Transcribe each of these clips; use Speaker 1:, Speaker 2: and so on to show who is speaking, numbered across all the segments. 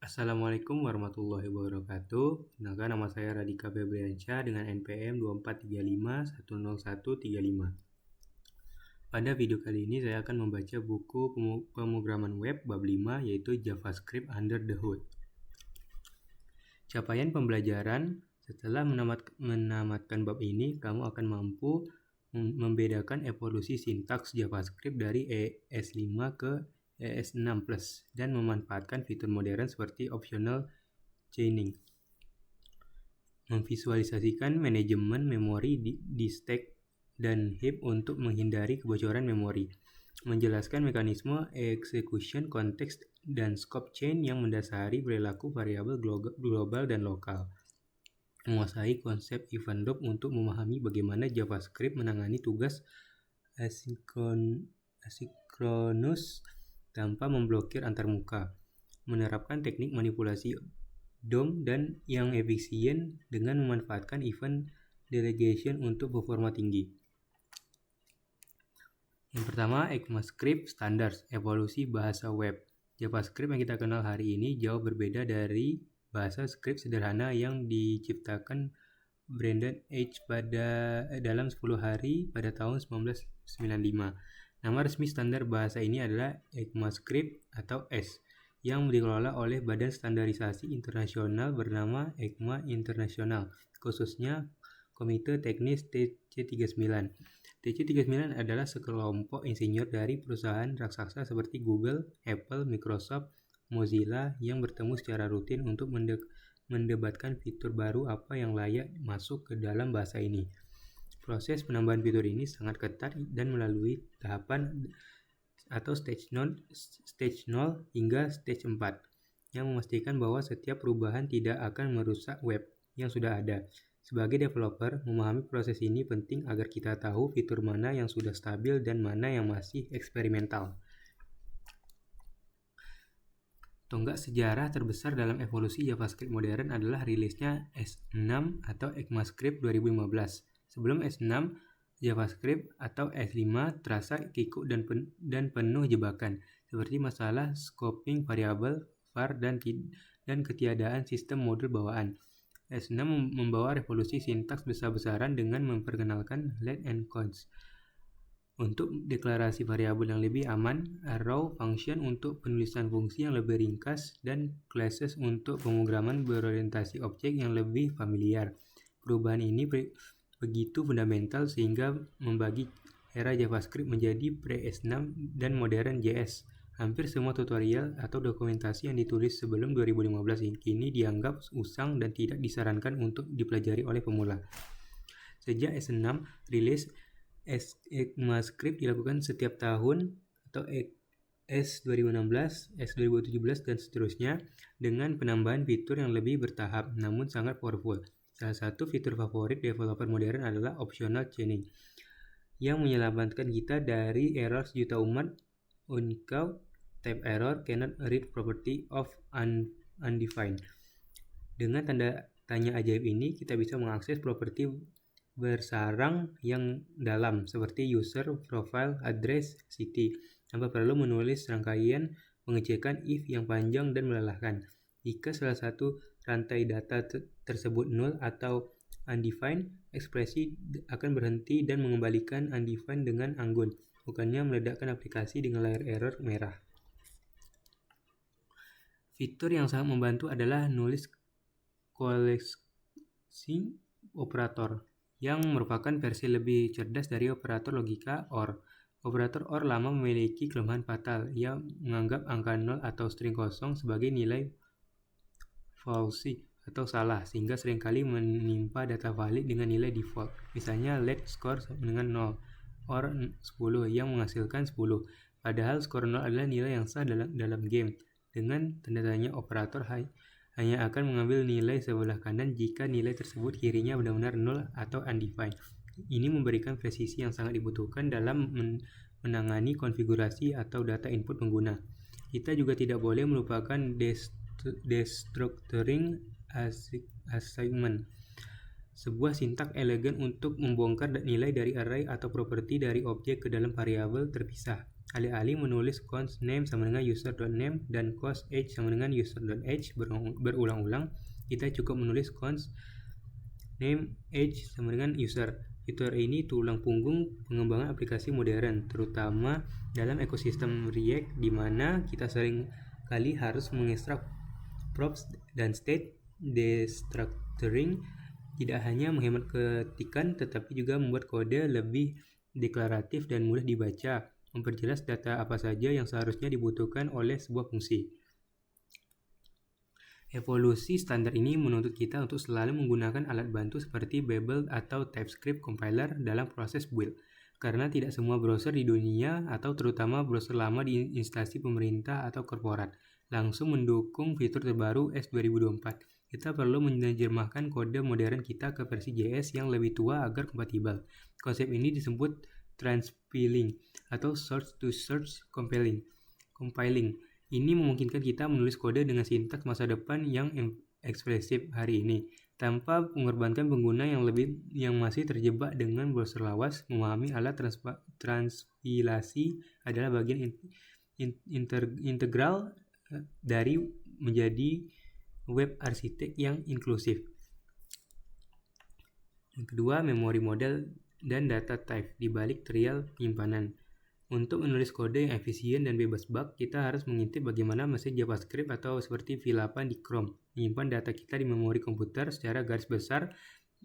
Speaker 1: Assalamualaikum warahmatullahi wabarakatuh. Perkenalkan, nama saya Radika Febriansyah dengan NPM 2435100135. Pada video kali ini saya akan membaca buku pemrograman web bab 5 yaitu JavaScript Under the Hood. Capaian pembelajaran: setelah menamatkan bab ini, kamu akan mampu membedakan evolusi sintaks JavaScript dari ES5 ke ES6+ dan memanfaatkan fitur modern seperti optional chaining, memvisualisasikan manajemen memori di stack dan heap untuk menghindari kebocoran memori, menjelaskan mekanisme execution, konteks, dan scope chain yang mendasari perilaku variabel global dan lokal, menguasai konsep event loop untuk memahami bagaimana JavaScript menangani tugas asinkronus tanpa memblokir antarmuka, menerapkan teknik manipulasi DOM dan yang efisien dengan memanfaatkan event delegation untuk performa tinggi. Yang pertama, ECMAScript Standards, evolusi bahasa web. JavaScript yang kita kenal hari ini jauh berbeda dari bahasa script sederhana yang diciptakan Brendan Eich dalam 10 hari pada tahun 1995. Nama resmi standar bahasa ini adalah ECMAScript atau ES, yang dikelola oleh Badan Standarisasi Internasional bernama ECMA Internasional, khususnya Komite Teknis TC39. TC39 adalah sekelompok insinyur dari perusahaan raksasa seperti Google, Apple, Microsoft, Mozilla yang bertemu secara rutin untuk mendebatkan fitur baru apa yang layak masuk ke dalam bahasa ini. Proses penambahan fitur ini sangat ketat dan melalui tahapan atau stage 0 hingga stage 4 yang memastikan bahwa setiap perubahan tidak akan merusak web yang sudah ada. Sebagai developer, memahami proses ini penting agar kita tahu fitur mana yang sudah stabil dan mana yang masih eksperimental. Tonggak sejarah terbesar dalam evolusi JavaScript modern adalah rilisnya S6 atau ECMAScript 2015. Sebelum S6, JavaScript atau S5 terasa kikuk dan penuh jebakan, seperti masalah scoping variabel, var, dan ketiadaan sistem modul bawaan. S6 membawa revolusi sintaks besar-besaran dengan memperkenalkan let and const untuk deklarasi variabel yang lebih aman, arrow function untuk penulisan fungsi yang lebih ringkas, dan classes untuk pemrograman berorientasi objek yang lebih familiar. Perubahan ini begitu fundamental sehingga membagi era JavaScript menjadi pre-S6 dan modern JS. Hampir semua tutorial atau dokumentasi yang ditulis sebelum 2015 kini dianggap usang dan tidak disarankan untuk dipelajari oleh pemula. Sejak S6 rilis, ECMAScript dilakukan setiap tahun atau S 2016, S 2017, dan seterusnya dengan penambahan fitur yang lebih bertahap namun sangat powerful. Salah satu fitur favorit developer modern adalah optional chaining, yang menyelamatkan kita dari error sejuta umat uncaught type error cannot read property of undefined. Dengan tanda tanya ajaib ini, kita bisa mengakses properti bersarang yang dalam seperti user, profile, address, city, tanpa perlu menulis rangkaian pengecekan if yang panjang dan melelahkan. Jika salah satu rantai data tersebut null atau undefined, ekspresi akan berhenti dan mengembalikan undefined dengan anggun, bukannya meledakkan aplikasi dengan layar error merah. Fitur yang sangat membantu adalah Nullis Coalescing Operator, yang merupakan versi lebih cerdas dari operator logika OR. Operator OR lama memiliki kelemahan fatal. Ia menganggap angka 0 atau string kosong sebagai nilai false atau salah, sehingga seringkali menimpa data valid dengan nilai default. Misalnya let score dengan 0 or 10 yang menghasilkan 10, padahal skor 0 adalah nilai yang sah dalam game. Dengan tanda tanya, operator hanya akan mengambil nilai sebelah kanan jika nilai tersebut kirinya benar-benar 0 atau undefined. Ini memberikan presisi yang sangat dibutuhkan dalam menangani konfigurasi atau data input pengguna. Kita juga tidak boleh melupakan destructuring assignment, sebuah sintak elegan untuk membongkar nilai dari array atau properti dari objek ke dalam variabel terpisah. alih-alih menulis const name sama dengan user.name dan const age sama dengan user.age berulang-ulang, kita cukup menulis const name age sama dengan user. Fitur ini tulang punggung pengembangan aplikasi modern, terutama dalam ekosistem React di mana kita sering kali harus mengekstrak props dan state. Destructuring tidak hanya menghemat ketikan, tetapi juga membuat kode lebih deklaratif dan mudah dibaca, memperjelas data apa saja yang seharusnya dibutuhkan oleh sebuah fungsi. Evolusi standar ini menuntut kita untuk selalu menggunakan alat bantu seperti Babel atau TypeScript compiler dalam proses build, karena tidak semua browser di dunia, atau terutama browser lama di instansi pemerintah atau korporat, langsung mendukung fitur terbaru S 2024. Kita perlu menerjemahkan kode modern kita ke versi JS yang lebih tua agar kompatibel. Konsep ini disebut transpiling atau source-to-source compiling. Ini memungkinkan kita menulis kode dengan sintaks masa depan yang ekspresif hari ini, tanpa mengorbankan pengguna yang masih terjebak dengan browser lawas. Memahami alat transpilasi adalah bagian integral dari menjadi web arsitek yang inklusif. Yang kedua, memori model dan data type di balik trial penyimpanan. Untuk menulis kode yang efisien dan bebas bug, kita harus mengintip bagaimana mesin JavaScript atau seperti V8 di Chrome menyimpan data kita di memori komputer. Secara garis besar,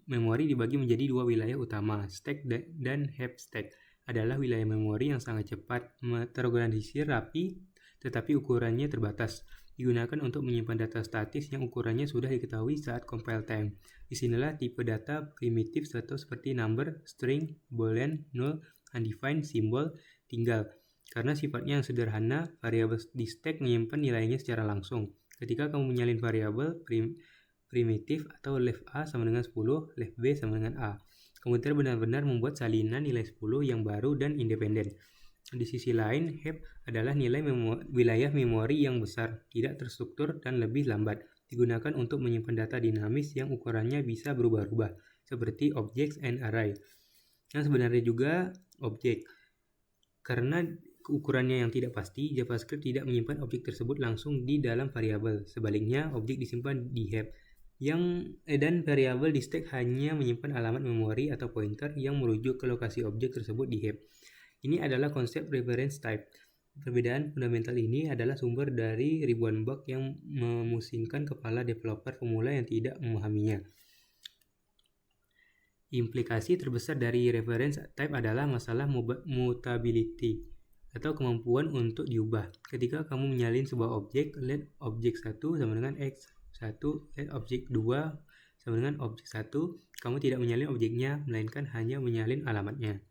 Speaker 1: memori dibagi menjadi dua wilayah utama, stack dan heap. Stack adalah wilayah memori yang sangat cepat, terorganisir rapi, tetapi ukurannya terbatas. Digunakan untuk menyimpan data statis yang ukurannya sudah diketahui saat compile time. Disinilah tipe data primitif atau seperti number, string, boolean, null, undefined, simbol, tinggal. Karena sifatnya yang sederhana, variabel di stack menyimpan nilainya secara langsung. Ketika kamu menyalin variabel primitif atau left A sama dengan 10, left B sama dengan A, komputer benar-benar membuat salinan nilai 10 yang baru dan independen. Di sisi lain, heap adalah wilayah memori yang besar, tidak terstruktur, dan lebih lambat. Digunakan untuk menyimpan data dinamis yang ukurannya bisa berubah-ubah, seperti objects and array, yang sebenarnya juga objek. Karena ukurannya yang tidak pasti, JavaScript tidak menyimpan objek tersebut langsung di dalam variabel. Sebaliknya, objek disimpan di heap, dan variabel di stack hanya menyimpan alamat memori atau pointer yang merujuk ke lokasi objek tersebut di heap. Ini adalah konsep reference type. Perbedaan fundamental ini adalah sumber dari ribuan bug yang memusingkan kepala developer pemula yang tidak memahaminya. Implikasi terbesar dari reference type adalah masalah mutability atau kemampuan untuk diubah. Ketika kamu menyalin sebuah objek, let objek 1 sama dengan x1, let objek 2 sama dengan objek 1, kamu tidak menyalin objeknya, melainkan hanya menyalin alamatnya.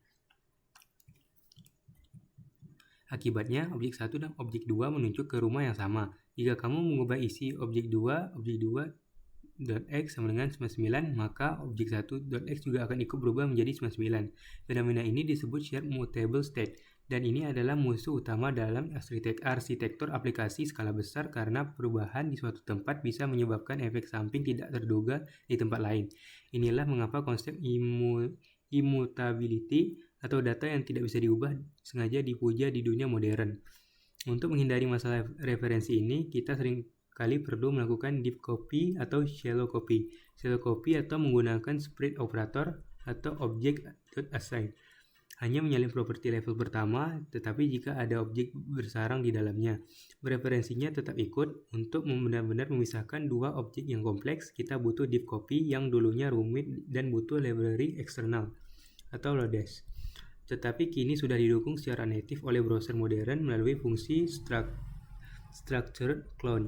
Speaker 1: Akibatnya, objek 1 dan objek 2 menunjuk ke rumah yang sama. Jika kamu mengubah isi objek 2.x sama dengan 99, maka objek 1.x juga akan ikut berubah menjadi 99. Fenomena ini disebut shared mutable state, dan ini adalah musuh utama dalam arsitektur aplikasi skala besar karena perubahan di suatu tempat bisa menyebabkan efek samping tidak terduga di tempat lain. Inilah mengapa konsep immutability atau data yang tidak bisa diubah sengaja dipuja di dunia modern. Untuk menghindari masalah referensi ini, kita sering kali perlu melakukan deep copy atau shallow copy. Shallow copy atau menggunakan spread operator atau object.assign. Hanya menyalin properti level pertama, tetapi jika ada objek bersarang di dalamnya, referensinya tetap ikut. Untuk benar-benar memisahkan dua objek yang kompleks, kita butuh deep copy yang dulunya rumit dan butuh library eksternal atau lodash. Tetapi kini sudah didukung secara natif oleh browser modern melalui fungsi structured clone.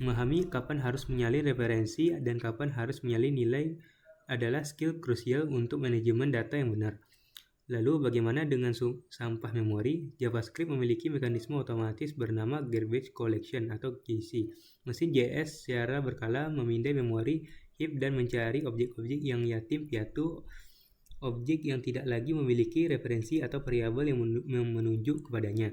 Speaker 1: Memahami kapan harus menyalin referensi dan kapan harus menyalin nilai adalah skill krusial untuk manajemen data yang benar. Lalu bagaimana dengan sampah memori? JavaScript memiliki mekanisme otomatis bernama garbage collection atau GC. Mesin JS secara berkala memindai memori heap dan mencari objek-objek yang yatim piatu, objek yang tidak lagi memiliki referensi atau variabel yang menunjuk kepadanya.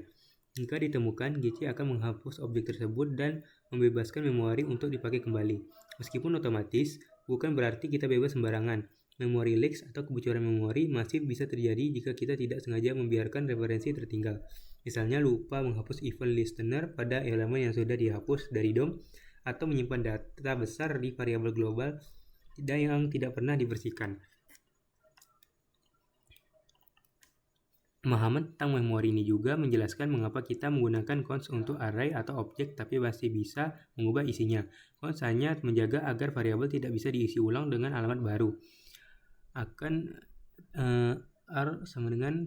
Speaker 1: Jika ditemukan, GC akan menghapus objek tersebut dan membebaskan memori untuk dipakai kembali. Meskipun otomatis, bukan berarti kita bebas sembarangan. Memory leaks atau kebocoran memori masih bisa terjadi jika kita tidak sengaja membiarkan referensi tertinggal. Misalnya lupa menghapus event listener pada elemen yang sudah dihapus dari DOM, atau menyimpan data besar di variabel global yang tidak pernah dibersihkan. Pemahaman tentang memori ini juga menjelaskan mengapa kita menggunakan const untuk array atau objek tapi masih bisa mengubah isinya. Const hanya menjaga agar variabel tidak bisa diisi ulang dengan alamat baru. Akan R sama dengan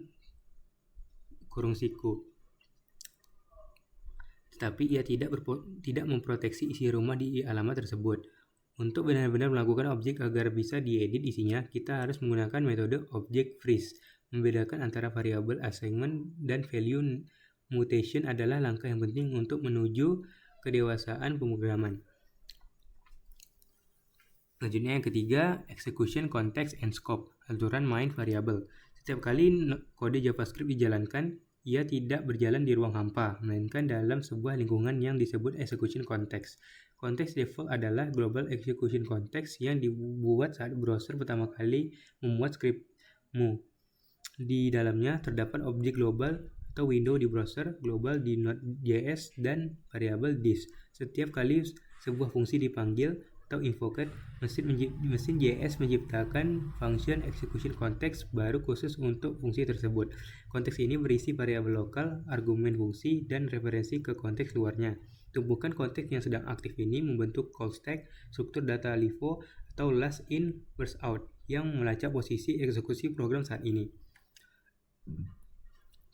Speaker 1: kurung siku. Tetapi ia tidak memproteksi isi rumah di alamat tersebut. Untuk benar-benar melakukan objek agar bisa diedit isinya, kita harus menggunakan metode object freeze. Membedakan antara variabel assignment dan value mutation adalah langkah yang penting untuk menuju kedewasaan pemrograman. Selanjutnya yang ketiga, execution context and scope, aturan main variabel. Setiap kali kode JavaScript dijalankan, ia tidak berjalan di ruang hampa, melainkan dalam sebuah lingkungan yang disebut execution context. Konteks default adalah global execution context yang dibuat saat browser pertama kali memuat skripmu. Di dalamnya terdapat objek global atau window di browser, global di Node.js, dan variabel this. Setiap kali sebuah fungsi dipanggil atau invoked, mesin JS menciptakan function execution context baru khusus untuk fungsi tersebut. Konteks ini berisi variabel lokal, argumen fungsi, dan referensi ke konteks luarnya. Tumpukan konteks yang sedang aktif ini membentuk call stack, struktur data LIFO, atau last in first out, yang melacak posisi eksekusi program saat ini.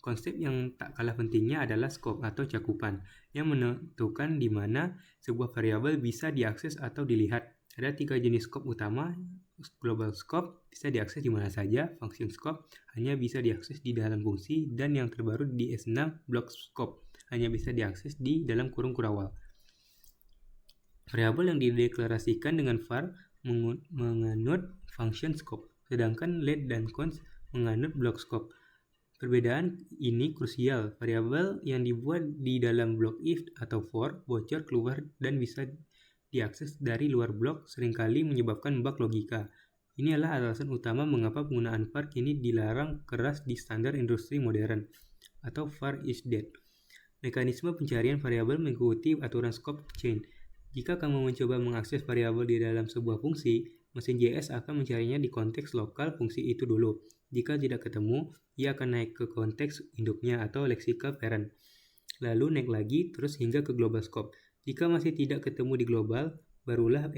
Speaker 1: Konsep yang tak kalah pentingnya adalah scope atau cakupan, yang menentukan di mana sebuah variabel bisa diakses atau dilihat. Ada 3 jenis scope utama. Global scope bisa diakses di mana saja, function scope hanya bisa diakses di dalam fungsi, dan yang terbaru di S6, block scope hanya bisa diakses di dalam kurung kurawal. Variabel yang dideklarasikan dengan var menganut function scope, sedangkan let dan const menganut block scope. Perbedaan ini krusial. Variabel yang dibuat di dalam blok if atau for bocor keluar dan bisa diakses dari luar blok, seringkali menyebabkan bug logika. Ini adalah alasan utama mengapa penggunaan var kini dilarang keras di standar industri modern, atau var is dead. Mekanisme pencarian variabel mengikuti aturan scope chain. Jika kamu mencoba mengakses variabel di dalam sebuah fungsi, mesin JS akan mencarinya di konteks lokal fungsi itu dulu. Jika tidak ketemu, ia akan naik ke konteks induknya atau lexical parent. Lalu naik lagi terus hingga ke global scope. Jika masih tidak ketemu di global, barulah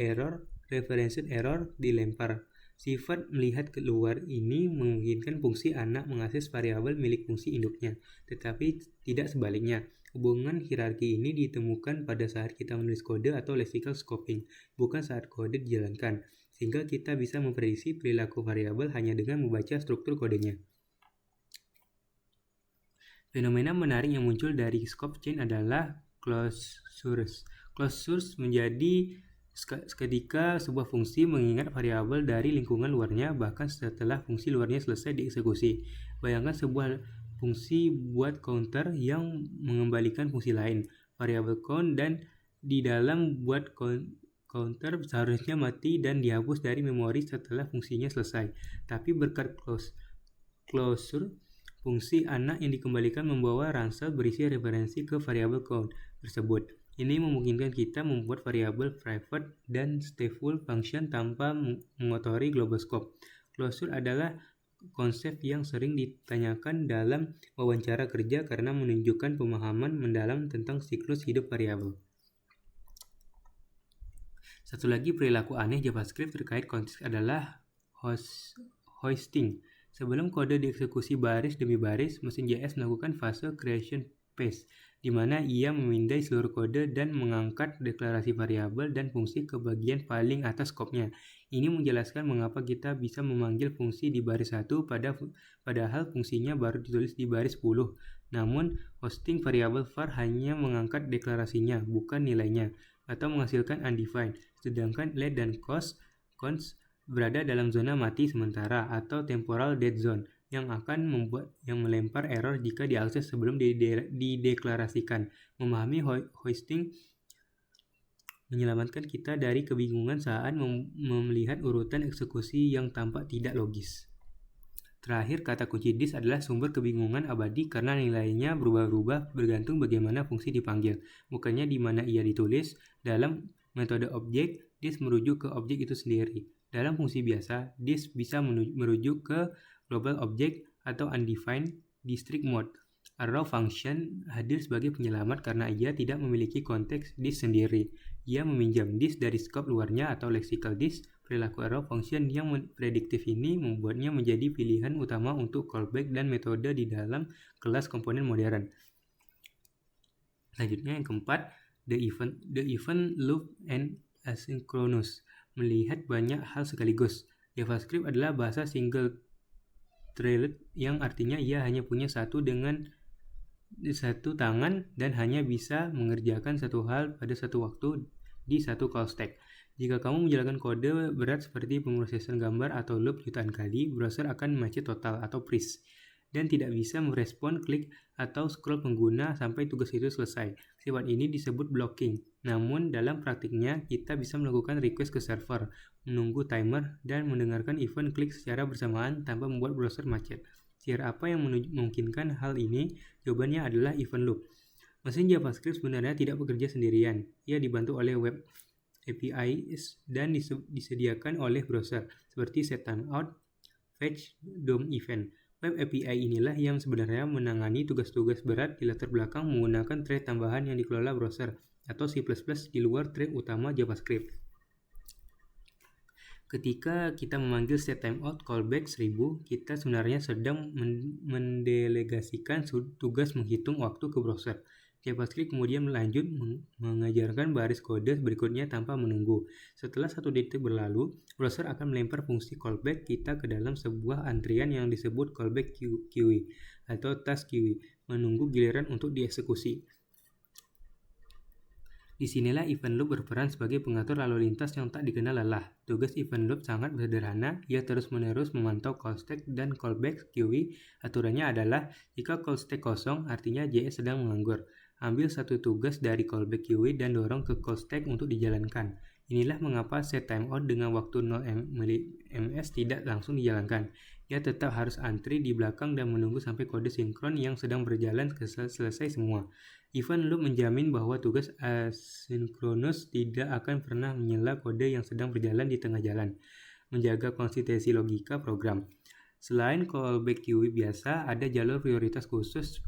Speaker 1: referenced error dilempar. Sifat melihat keluar ini memungkinkan fungsi anak mengakses variabel milik fungsi induknya, tetapi tidak sebaliknya. Hubungan hierarki ini ditemukan pada saat kita menulis kode atau lexical scoping, bukan saat kode dijalankan, sehingga kita bisa memprediksi perilaku variabel hanya dengan membaca struktur kodenya. Fenomena menarik yang muncul dari scope chain adalah closures. Closures menjadi ketika sebuah fungsi mengingat variabel dari lingkungan luarnya bahkan setelah fungsi luarnya selesai dieksekusi. Bayangkan sebuah fungsi buat counter yang mengembalikan fungsi lain, variabel count, dan di dalam buat counter seharusnya mati dan dihapus dari memori setelah fungsinya selesai. Tapi berkat closure, fungsi anak yang dikembalikan membawa ransel berisi referensi ke variabel count tersebut. Ini memungkinkan kita membuat variabel private dan stateful function tanpa mengotori global scope. Closure adalah konsep yang sering ditanyakan dalam wawancara kerja karena menunjukkan pemahaman mendalam tentang siklus hidup variabel. Satu lagi perilaku aneh JavaScript terkait konteks adalah hoisting. Sebelum kode dieksekusi baris demi baris, mesin JS melakukan fase creation phase, di mana ia memindai seluruh kode dan mengangkat deklarasi variabel dan fungsi ke bagian paling atas skopnya. Ini menjelaskan mengapa kita bisa memanggil fungsi di baris 1 padahal fungsinya baru ditulis di baris 10. Namun, hosting variabel var hanya mengangkat deklarasinya, bukan nilainya, atau menghasilkan undefined, sedangkan let dan const berada dalam zona mati sementara atau temporal dead zone yang melempar error jika diakses sebelum dideklarasikan. Memahami hoisting menyelamatkan kita dari kebingungan saat melihat urutan eksekusi yang tampak tidak logis. Terakhir, kata kunci disk adalah sumber kebingungan abadi karena nilainya berubah-ubah bergantung bagaimana fungsi dipanggil, bukannya di mana ia ditulis. Dalam metode objek, disk merujuk ke objek itu sendiri. Dalam fungsi biasa, disk bisa merujuk ke global object atau undefined district mode. Arrow function hadir sebagai penyelamat karena ia tidak memiliki konteks disk sendiri. Ia meminjam disk dari skop luarnya atau lexical disk. Perilaku arrow function yang prediktif ini membuatnya menjadi pilihan utama untuk callback dan metode di dalam kelas komponen modern. Selanjutnya yang keempat, the event loop and asynchronous. Melihat banyak hal sekaligus. JavaScript adalah bahasa single threaded yang artinya ia hanya punya satu tangan dan hanya bisa mengerjakan satu hal pada satu waktu di satu call stack. Jika kamu menjalankan kode berat seperti pemrosesan gambar atau loop jutaan kali, browser akan macet total atau freeze dan tidak bisa merespon klik atau scroll pengguna sampai tugas itu selesai. Sifat ini disebut blocking. Namun dalam praktiknya kita bisa melakukan request ke server, menunggu timer, dan mendengarkan event klik secara bersamaan tanpa membuat browser macet. Cara apa yang memungkinkan hal ini? Jawabannya adalah event loop. Mesin JavaScript sebenarnya tidak bekerja sendirian. Ia dibantu oleh web APIs dan disediakan oleh browser seperti setTimeout, fetch, DOM event. Web API inilah yang sebenarnya menangani tugas-tugas berat di latar belakang menggunakan thread tambahan yang dikelola browser atau C++ di luar thread utama JavaScript. Ketika kita memanggil setTimeout callback 1000, kita sebenarnya sedang mendelegasikan tugas menghitung waktu ke browser. JavaScript kemudian melanjut mengajarkan baris kode berikutnya tanpa menunggu. Setelah 1 detik berlalu, browser akan melempar fungsi callback kita ke dalam sebuah antrian yang disebut callback queue atau task queue, menunggu giliran untuk dieksekusi. Disinilah event loop berperan sebagai pengatur lalu lintas yang tak dikenal lelah. Tugas event loop sangat sederhana, ia terus-menerus memantau call stack dan callback queue. Aturannya adalah, jika call stack kosong, artinya JS sedang menganggur. Ambil satu tugas dari callback queue dan dorong ke call stack untuk dijalankan. Inilah mengapa setTimeout dengan waktu 0 ms tidak langsung dijalankan. Ia tetap harus antri di belakang dan menunggu sampai kode sinkron yang sedang berjalan selesai semua. Event loop menjamin bahwa tugas asinkronus tidak akan pernah menyela kode yang sedang berjalan di tengah jalan, menjaga konsistensi logika program. Selain callback queue biasa, ada jalur prioritas khusus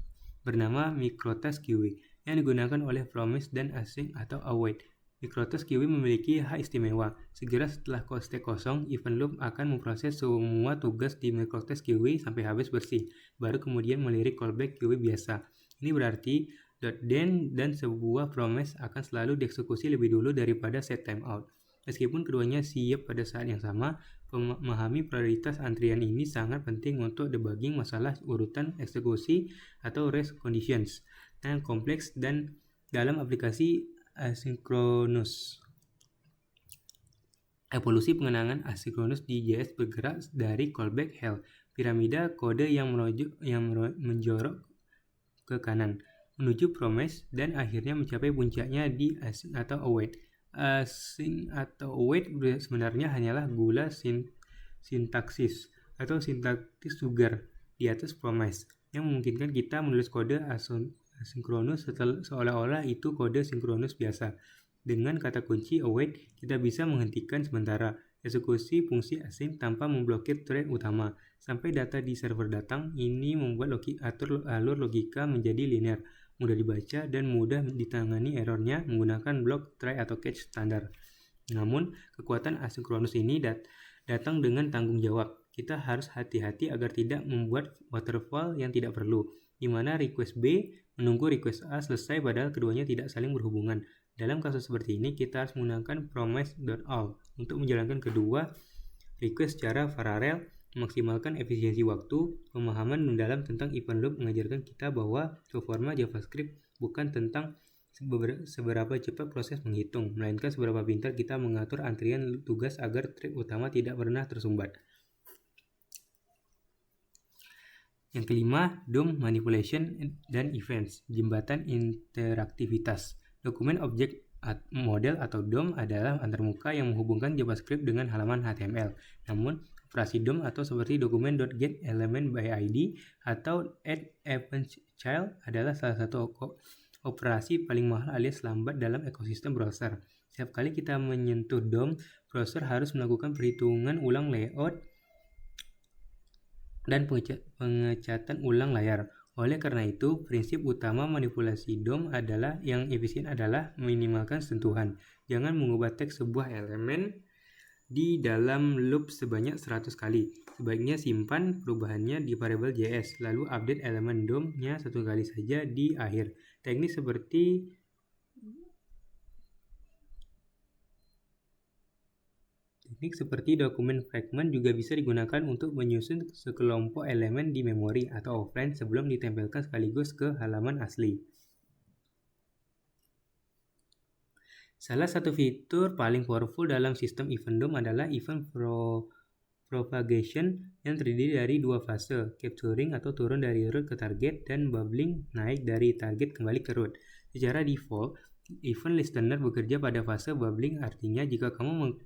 Speaker 1: bernama microtask queue yang digunakan oleh promise dan async atau await. Microtask queue memiliki hak istimewa. Segera setelah call stack kosong, event loop akan memproses semua tugas di microtask queue sampai habis bersih, baru kemudian melirik callback queue biasa. Ini berarti .then dan sebuah promise akan selalu dieksekusi lebih dulu daripada setTimeout. Meskipun keduanya siap pada saat yang sama, memahami prioritas antrian ini sangat penting untuk debugging masalah urutan eksekusi atau race conditions yang kompleks dan dalam aplikasi asinkronus. Evolusi pengenangan asinkronus di JS bergerak dari callback hell, piramida kode yang menjorok ke kanan, menuju promise dan akhirnya mencapai puncaknya di async atau await. Async atau await sebenarnya hanyalah gula sintaksis atau sintaktis sugar di atas promise yang memungkinkan kita menulis kode asinkronus seolah-olah itu kode sinkronus biasa. Dengan kata kunci await, kita bisa menghentikan sementara eksekusi fungsi async tanpa memblokir thread utama sampai data di server datang. Ini membuat alur logika menjadi linear, mudah dibaca dan mudah ditangani errornya menggunakan block, try, atau catch standar. Namun, kekuatan asinkronus ini datang dengan tanggung jawab. Kita harus hati-hati agar tidak membuat waterfall yang tidak perlu, di mana request B menunggu request A selesai padahal keduanya tidak saling berhubungan. Dalam kasus seperti ini, kita harus menggunakan promise.all untuk menjalankan kedua request secara paralel, memaksimalkan efisiensi waktu. Pemahaman mendalam tentang event loop mengajarkan kita bahwa performa JavaScript bukan tentang seberapa cepat proses menghitung, melainkan seberapa pintar kita mengatur antrian tugas agar thread utama tidak pernah tersumbat. Yang kelima, DOM manipulation dan events, jembatan interaktivitas. Dokumen objek model atau DOM adalah antarmuka yang menghubungkan JavaScript dengan halaman HTML. Namun, operasi DOM atau seperti document.getElementById atau add-eventChild adalah salah satu operasi paling mahal alias lambat dalam ekosistem browser. Setiap kali kita menyentuh DOM, browser harus melakukan perhitungan ulang layout dan pengecatan ulang layar. Oleh karena itu, prinsip utama manipulasi DOM adalah yang efisien adalah meminimalkan sentuhan. Jangan mengubah teks sebuah elemen di dalam loop sebanyak 100 kali. Sebaiknya simpan perubahannya di variabel JS, lalu update elemen DOM-nya satu kali saja di akhir. Teknik seperti dokumen fragment juga bisa digunakan untuk menyusun sekelompok elemen di memori atau offline sebelum ditempelkan sekaligus ke halaman asli. Salah satu fitur paling powerful dalam sistem event DOM adalah event propagation yang terdiri dari dua fase, capturing atau turun dari root ke target dan bubbling naik dari target kembali ke root. Secara default, event listener bekerja pada fase bubbling, artinya jika kamu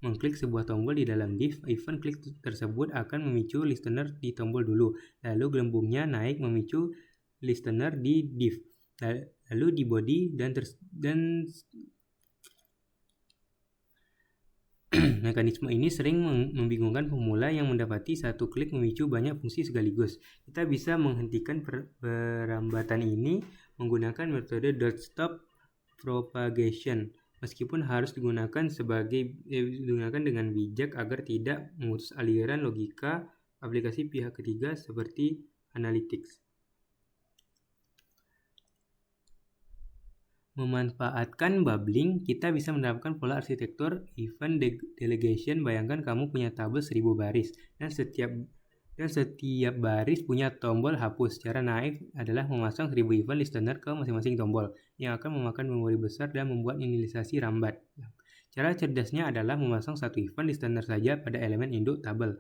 Speaker 1: mengklik sebuah tombol di dalam div, event klik tersebut akan memicu listener di tombol dulu, lalu gelembungnya naik memicu listener di div, lalu di body dan mekanisme ini sering membingungkan pemula yang mendapati satu klik memicu banyak fungsi sekaligus. Kita bisa menghentikan perambatan ini menggunakan metode .stop propagation. Meskipun harus digunakan dengan bijak agar tidak memutus aliran logika aplikasi pihak ketiga seperti analytics. Memanfaatkan bubbling, kita bisa menerapkan pola arsitektur event delegation. Bayangkan kamu punya tabel 1000 baris dan setiap baris punya tombol hapus. Cara naif adalah memasang 1000 event listener ke masing-masing tombol yang akan memakan memori besar dan membuat inisialisasi rambat. Cara cerdasnya adalah memasang satu event listener saja pada elemen induk tabel.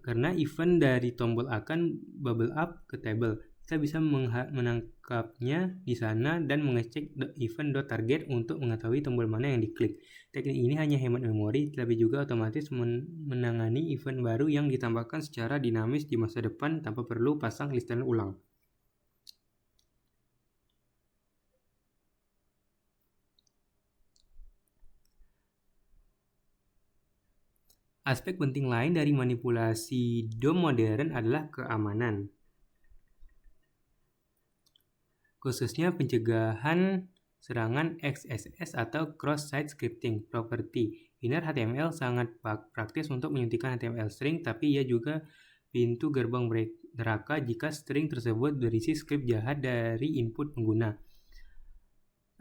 Speaker 1: Karena event dari tombol akan bubble up ke tabel, kita bisa menangkapnya di sana dan mengecek event.target untuk mengetahui tombol mana yang diklik. Teknik ini hanya hemat memori, tapi juga otomatis menangani event baru yang ditambahkan secara dinamis di masa depan tanpa perlu pasang listener ulang. Aspek penting lain dari manipulasi DOM modern adalah keamanan, khususnya pencegahan serangan XSS atau cross-site scripting property. Inner HTML sangat praktis untuk menyuntikkan HTML string, tapi ia juga pintu gerbang neraka jika string tersebut berisi skrip jahat dari input pengguna.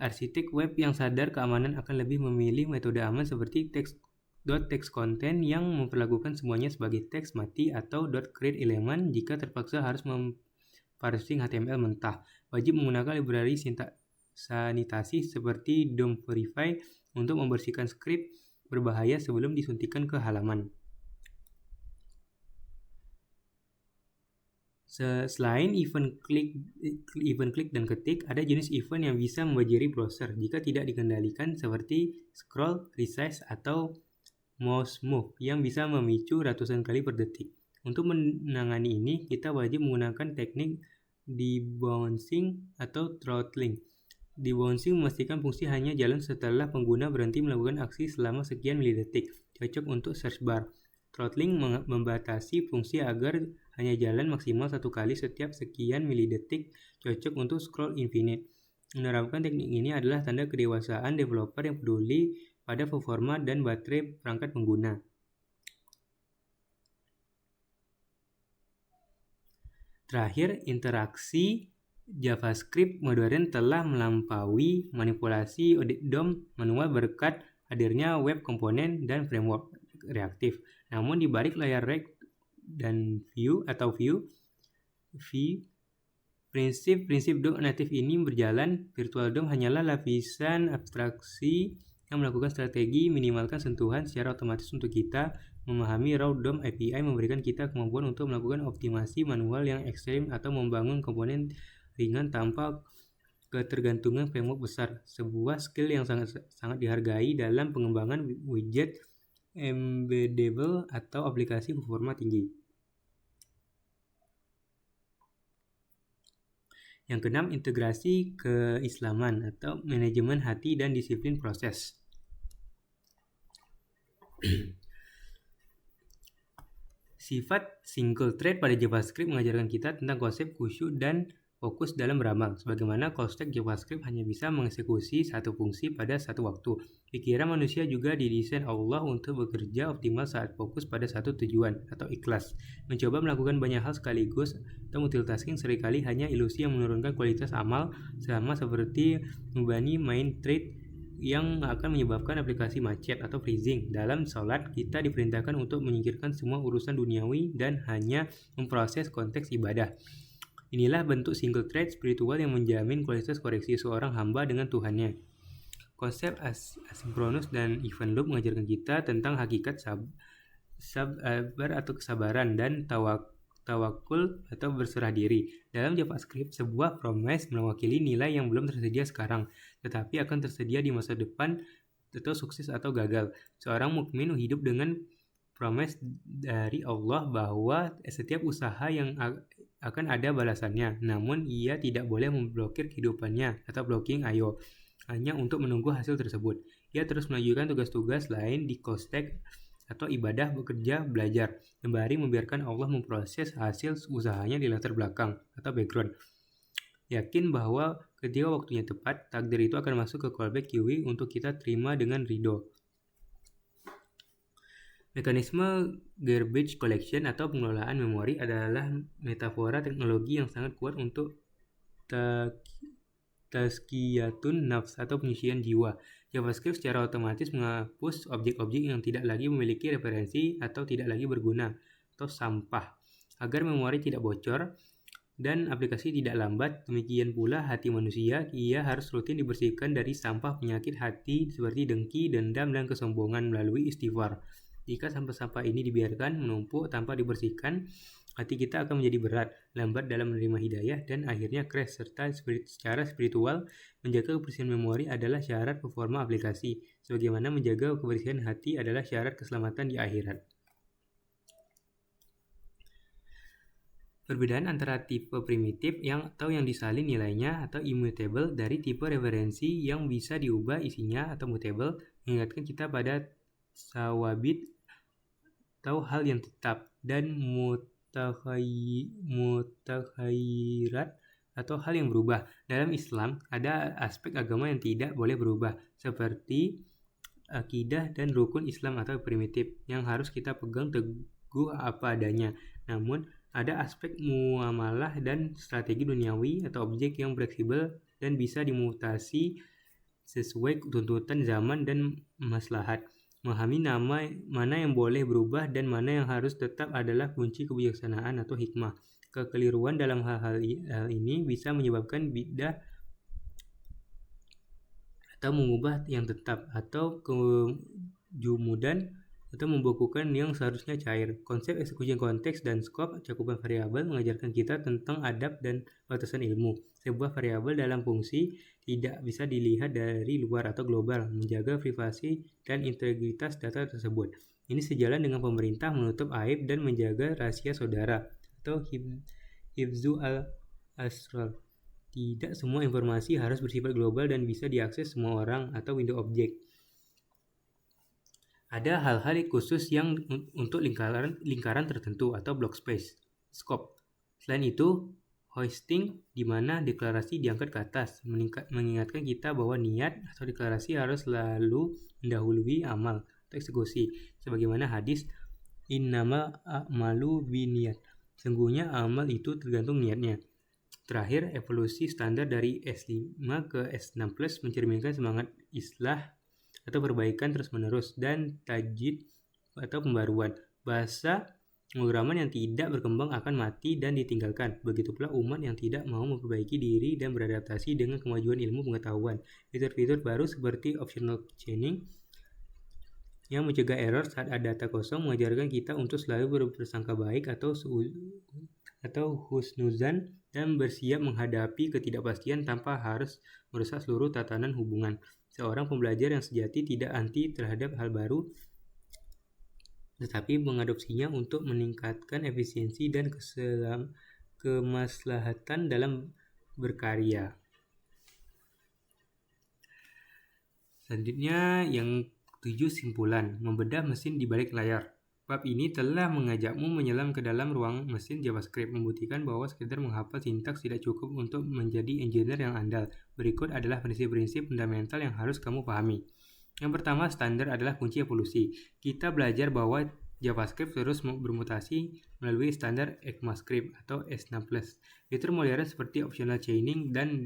Speaker 1: Arsitek web yang sadar keamanan akan lebih memilih metode aman seperti .textContent yang memperlakukan semuanya sebagai teks mati atau .createElement jika terpaksa harus parsing HTML mentah. Wajib menggunakan library sanitasi seperti DOM-Verify untuk membersihkan skrip berbahaya sebelum disuntikan ke halaman. Selain event klik dan ketik, ada jenis event yang bisa membajiri browser jika tidak dikendalikan seperti scroll, resize, atau mouse move yang bisa memicu ratusan kali per detik. Untuk menangani ini, kita wajib menggunakan teknik debouncing atau throttling. Debouncing memastikan fungsi hanya jalan setelah pengguna berhenti melakukan aksi selama sekian milidetik, cocok untuk search bar. Throttling membatasi fungsi agar hanya jalan maksimal satu kali setiap sekian milidetik, cocok untuk scroll infinite. Menerapkan teknik ini adalah tanda kedewasaan developer yang peduli pada performa dan baterai perangkat pengguna. Terakhir, interaksi JavaScript modern telah melampaui manipulasi DOM manual berkat hadirnya web komponen dan framework reaktif. Namun di balik layar React dan Vue, prinsip DOM natif ini berjalan. Virtual DOM hanyalah lapisan abstraksi yang melakukan strategi minimalkan sentuhan secara otomatis untuk kita. Memahami raw DOM API memberikan kita kemampuan untuk melakukan optimasi manual yang ekstrim atau membangun komponen ringan tanpa ketergantungan framework besar. Sebuah skill yang sangat dihargai dalam pengembangan widget embeddable atau aplikasi performa tinggi. Yang keenam, integrasi keislaman atau manajemen hati dan disiplin proses. Sifat single thread pada JavaScript mengajarkan kita tentang konsep khusyuk dan fokus dalam beramal. Sebagaimana konteks JavaScript hanya bisa mengeksekusi satu fungsi pada satu waktu. Pikiran manusia juga didesain Allah untuk bekerja optimal saat fokus pada satu tujuan atau ikhlas. Mencoba melakukan banyak hal sekaligus atau multitasking seringkali hanya ilusi yang menurunkan kualitas amal, sama seperti membani main thread yang akan menyebabkan aplikasi macet atau freezing. Dalam sholat, kita diperintahkan untuk menyingkirkan semua urusan duniawi dan hanya memproses konteks ibadah. Inilah bentuk single thread spiritual yang menjamin kualitas koreksi seorang hamba dengan Tuhannya. Konsep asinkronus dan event loop mengajarkan kita tentang hakikat sabar atau kesabaran dan tawakul atau berserah diri. Dalam JavaScript, sebuah promise mewakili nilai yang belum tersedia sekarang, tetapi akan tersedia di masa depan atau sukses atau gagal. Seorang mukmin hidup dengan promise dari Allah bahwa setiap usaha yang akan ada balasannya, namun ia tidak boleh memblokir kehidupannya atau blocking IO hanya untuk menunggu hasil tersebut. Ia terus melanjutkan tugas-tugas lain di Kostek atau ibadah, bekerja, belajar, sembari membiarkan Allah memproses hasil usahanya di latar belakang atau background. Yakin bahwa ketika waktunya tepat, takdir itu akan masuk ke callback queue untuk kita terima dengan ridho. Mekanisme garbage collection atau pengelolaan memori adalah metafora teknologi yang sangat kuat untuk tazkiyatun nafs atau penyucian jiwa. JavaScript secara otomatis menghapus objek-objek yang tidak lagi memiliki referensi atau tidak lagi berguna atau sampah agar memori tidak bocor dan aplikasi tidak lambat. Demikian pula hati manusia, ia harus rutin dibersihkan dari sampah penyakit hati seperti dengki, dendam, dan kesombongan melalui istighfar. Jika sampah-sampah ini dibiarkan menumpuk tanpa dibersihkan, hati kita akan menjadi berat, lambat dalam menerima hidayah, dan akhirnya crash. Serta secara spiritual, menjaga kebersihan memori adalah syarat performa aplikasi, sebagaimana menjaga kebersihan hati adalah syarat keselamatan di akhirat. Perbedaan antara tipe primitif yang disalin nilainya atau immutable dari tipe referensi yang bisa diubah isinya atau mutable mengingatkan kita pada sawabit atau hal yang tetap dan mutakhairat atau hal yang berubah. Dalam Islam ada aspek agama yang tidak boleh berubah seperti akidah dan rukun Islam atau primitif yang harus kita pegang teguh apa adanya. Namun ada aspek muamalah dan strategi duniawi atau objek yang fleksibel dan bisa dimutasi sesuai tuntutan zaman dan maslahat. Memahami mana yang boleh berubah dan mana yang harus tetap adalah kunci kebijaksanaan atau hikmah. Kekeliruan dalam hal ini bisa menyebabkan bid'ah atau mengubah yang tetap, atau kejumudan atau membukukan yang seharusnya cair. Konsep eksekusi konteks dan skop cakupan variabel mengajarkan kita tentang adab dan batasan ilmu. Sebuah variabel dalam fungsi tidak bisa dilihat dari luar atau global, menjaga privasi dan integritas data tersebut. Ini sejalan dengan pemerintah menutup aib dan menjaga rahasia saudara atau hifzu al-asrar. Tidak semua informasi harus bersifat global dan bisa diakses semua orang atau window objek. Ada hal-hal khusus yang untuk lingkaran tertentu atau block space, scope. Selain itu, hosting di mana deklarasi diangkat ke atas, mengingatkan kita bahwa niat atau deklarasi harus selalu mendahului amal atau eksekusi. Sebagaimana hadis, innamal a'malu binniyat. Sungguhnya amal itu tergantung niatnya. Terakhir, evolusi standar dari S5 ke S6 Plus mencerminkan semangat islah atau perbaikan terus-menerus dan tajdid atau pembaruan. Bahasa pemrograman yang tidak berkembang akan mati dan ditinggalkan. Begitu pula umat yang tidak mau memperbaiki diri dan beradaptasi dengan kemajuan ilmu pengetahuan. Fitur-fitur baru seperti optional chaining yang mencegah error saat ada data kosong mengajarkan kita untuk selalu berprasangka baik atau husnuzan dan bersiap menghadapi ketidakpastian tanpa harus merusak seluruh tatanan hubungan. Seorang pembelajar yang sejati tidak anti terhadap hal baru tetapi mengadopsinya untuk meningkatkan efisiensi dan kemaslahatan dalam berkarya. Selanjutnya yang 7, simpulan, membedah mesin di balik layar. Bab ini telah mengajakmu menyelam ke dalam ruang mesin JavaScript, membuktikan bahwa sekedar menghafal sintaks tidak cukup untuk menjadi engineer yang andal. Berikut adalah prinsip-prinsip fundamental yang harus kamu pahami. Yang pertama, standar adalah kunci evolusi. Kita belajar bahwa JavaScript terus bermutasi melalui standar ECMAScript atau S6+. Fitur modern seperti optional chaining dan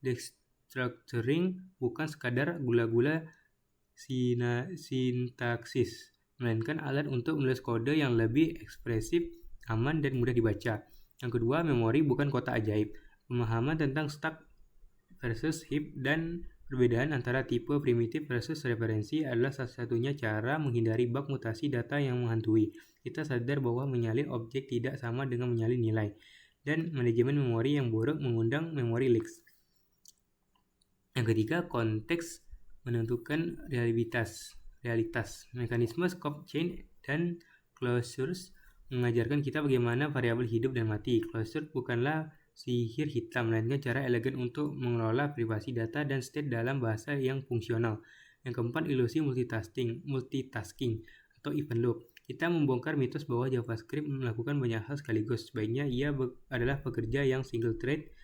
Speaker 1: destructuring bukan sekadar gula-gula sintaksis, melainkan alat untuk menulis kode yang lebih ekspresif, aman, dan mudah dibaca. Yang kedua, memori bukan kotak ajaib. Pemahaman tentang stack versus heap dan perbedaan antara tipe primitif versus referensi adalah satu-satunya cara menghindari bug mutasi data yang menghantui. Kita sadar bahwa menyalin objek tidak sama dengan menyalin nilai, dan manajemen memori yang buruk mengundang memory leaks. Yang ketiga, konteks menentukan realitas. Mekanisme scope chain dan closures mengajarkan kita bagaimana variabel hidup dan mati. Closure bukanlah sihir hitam, melainkan cara elegan untuk mengelola privasi data dan state dalam bahasa yang fungsional. Yang keempat, ilusi multitasking atau event loop. Kita membongkar mitos bahwa JavaScript melakukan banyak hal sekaligus. Sebaiknya ia adalah pekerja yang single-threaded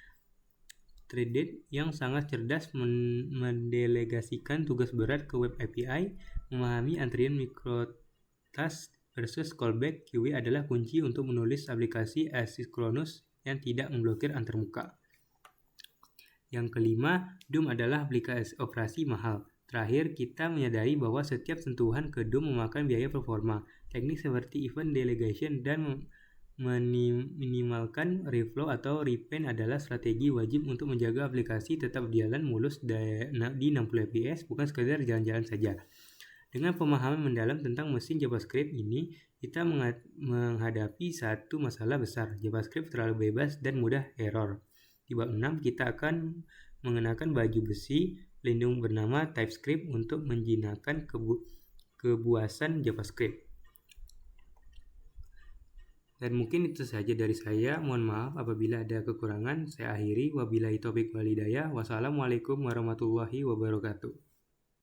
Speaker 1: yang sangat cerdas mendelegasikan tugas berat ke web API. Memahami antrian microtask versus callback QA adalah kunci untuk menulis aplikasi asinkronus yang tidak memblokir antarmuka. Yang kelima, DOM adalah aplikasi operasi mahal. Terakhir, kita menyadari bahwa setiap sentuhan ke DOM memakan biaya performa. Teknik seperti event delegation dan minimalkan reflow atau repaint adalah strategi wajib untuk menjaga aplikasi tetap berjalan mulus di 60 fps, bukan sekedar jalan-jalan saja. Dengan pemahaman mendalam tentang mesin JavaScript ini, kita menghadapi satu masalah besar. JavaScript terlalu bebas dan mudah error. Di bab 6, kita akan mengenakan baju besi pelindung bernama TypeScript untuk menjinakkan kebuasan JavaScript. Dan mungkin itu saja dari saya. Mohon maaf apabila ada kekurangan. Saya akhiri. Wabillahi taufiq wal hidayah. Wassalamualaikum warahmatullahi wabarakatuh.